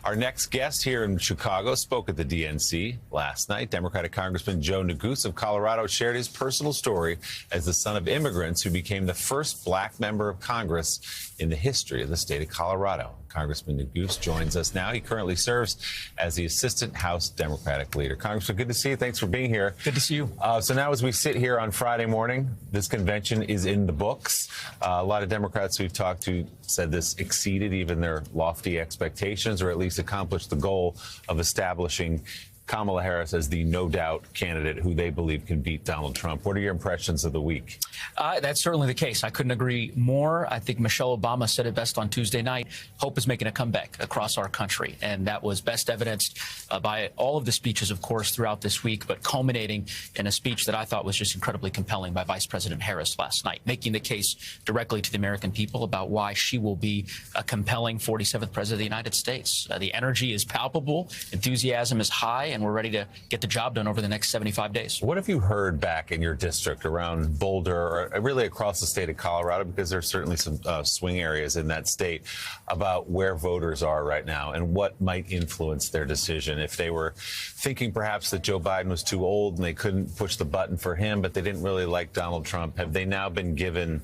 Our next guest here in Chicago spoke at the DNC last night. Democratic Congressman Joe Neguse of Colorado shared his personal story as the son of immigrants who became the first black member of Congress in the history of the state of Colorado. Congressman Neguse joins us now. He currently serves as the Assistant House Democratic Leader. Congressman, good to see you. Thanks for being here. Good to see you. So now as we sit here on Friday morning, this convention is in the books. A lot of Democrats we've talked to said this exceeded even their lofty expectations, or at least accomplished the goal of establishing Kamala Harris as the no-doubt candidate who they believe can beat Donald Trump. What are your impressions of the week? That's certainly the case. I couldn't agree more. I think Michelle Obama said it best on Tuesday night. Hope is making a comeback across our country. And that was best evidenced by all of the speeches, of course, throughout this week, but culminating in a speech that I thought was just incredibly compelling by Vice President Harris last night, making the case directly to the American people about why she will be a compelling 47th President of the United States. The energy is palpable, enthusiasm is high, and we're ready to get the job done over the next 75 days. What have you heard back in your district around Boulder, or really across the state of Colorado, because there's certainly some swing areas in that state, about where voters are right now and what might influence their decision? If they were thinking perhaps that Joe Biden was too old and they couldn't push the button for him, but they didn't really like Donald Trump, have they now been given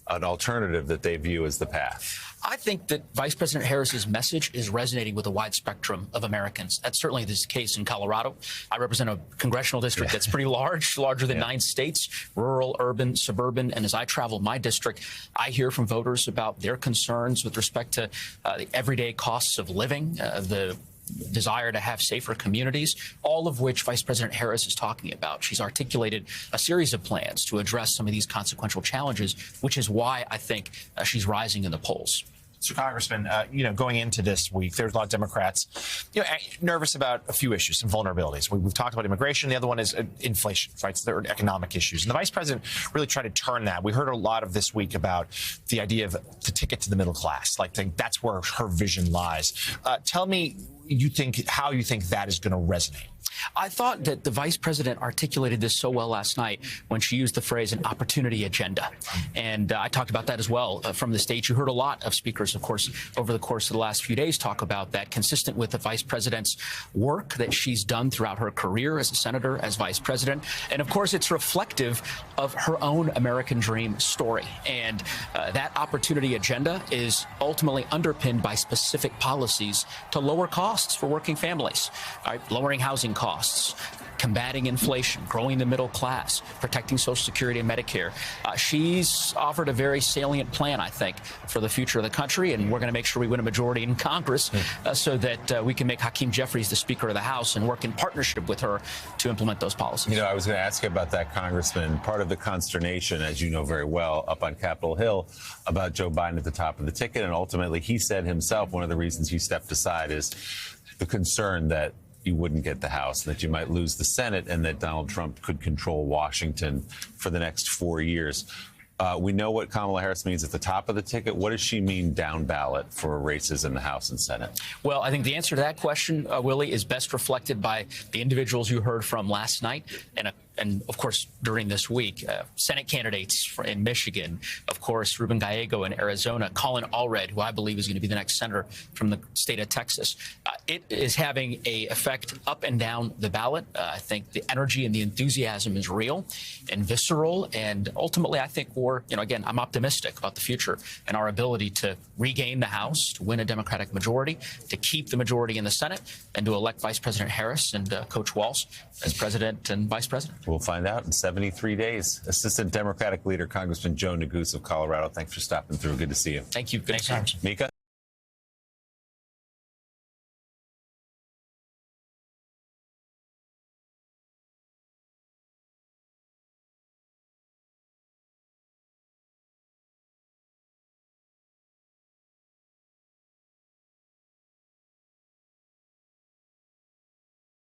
an alternative that they view as the path? I think that Vice President Harris's message is resonating with a wide spectrum of Americans. That's certainly the case in Colorado. I represent a congressional district that's pretty large, larger than 9 states, rural, urban, suburban. And as I travel my district, I hear from voters about their concerns with respect to the everyday costs of living, the desire to have safer communities, all of which Vice President Harris is talking about. She's articulated a series of plans to address some of these consequential challenges, which is why I think she's rising in the polls. So, Congressman, going into this week, there's a lot of Democrats, nervous about a few issues, some vulnerabilities. We've talked about immigration. The other one is inflation, right? So there are economic issues. And the vice president really tried to turn that. We heard a lot of this week about the idea of the ticket to the middle class. That's where her vision lies. Tell me how you think that is going to resonate. I thought that the vice president articulated this so well last night when she used the phrase an opportunity agenda. And I talked about that as well from the stage. You heard a lot of speakers, of course, over the course of the last few days talk about that, consistent with the vice president's work that she's done throughout her career as a senator, as vice president. And of course, it's reflective of her own American dream story. And that opportunity agenda is ultimately underpinned by specific policies to lower costs for working families, right? Lowering housing costs, combating inflation, growing the middle class, protecting Social Security and Medicare. She's offered a very salient plan, I think, for the future of the country, and we're going to make sure we win a majority in Congress so that we can make Hakeem Jeffries the Speaker of the House and work in partnership with her to implement those policies. I was going to ask you about that, Congressman. Part of the consternation, as you know very well, up on Capitol Hill about Joe Biden at the top of the ticket, and ultimately he said himself one of the reasons he stepped aside is the concern that you wouldn't get the House, that you might lose the Senate, and that Donald Trump could control Washington for the next 4 years. We know what Kamala Harris means at the top of the ticket. What does she mean down ballot for races in the House and Senate? Well, I think the answer to that question, Willie, is best reflected by the individuals you heard from last night and of course, during this week, Senate candidates in Michigan, of course, Ruben Gallego in Arizona, Colin Allred, who I believe is going to be the next senator from the state of Texas. It is having an effect up and down the ballot. I think the energy and the enthusiasm is real and visceral. And ultimately, I think again, I'm optimistic about the future and our ability to regain the House, to win a Democratic majority, to keep the majority in the Senate, and to elect Vice President Harris and Coach Walz as president and vice president. We'll find out in 73 days. Assistant Democratic Leader, Congressman Joe Neguse of Colorado. Thanks for stopping through. Good to see you. Thank you. Good Thanks, to see you. Mika?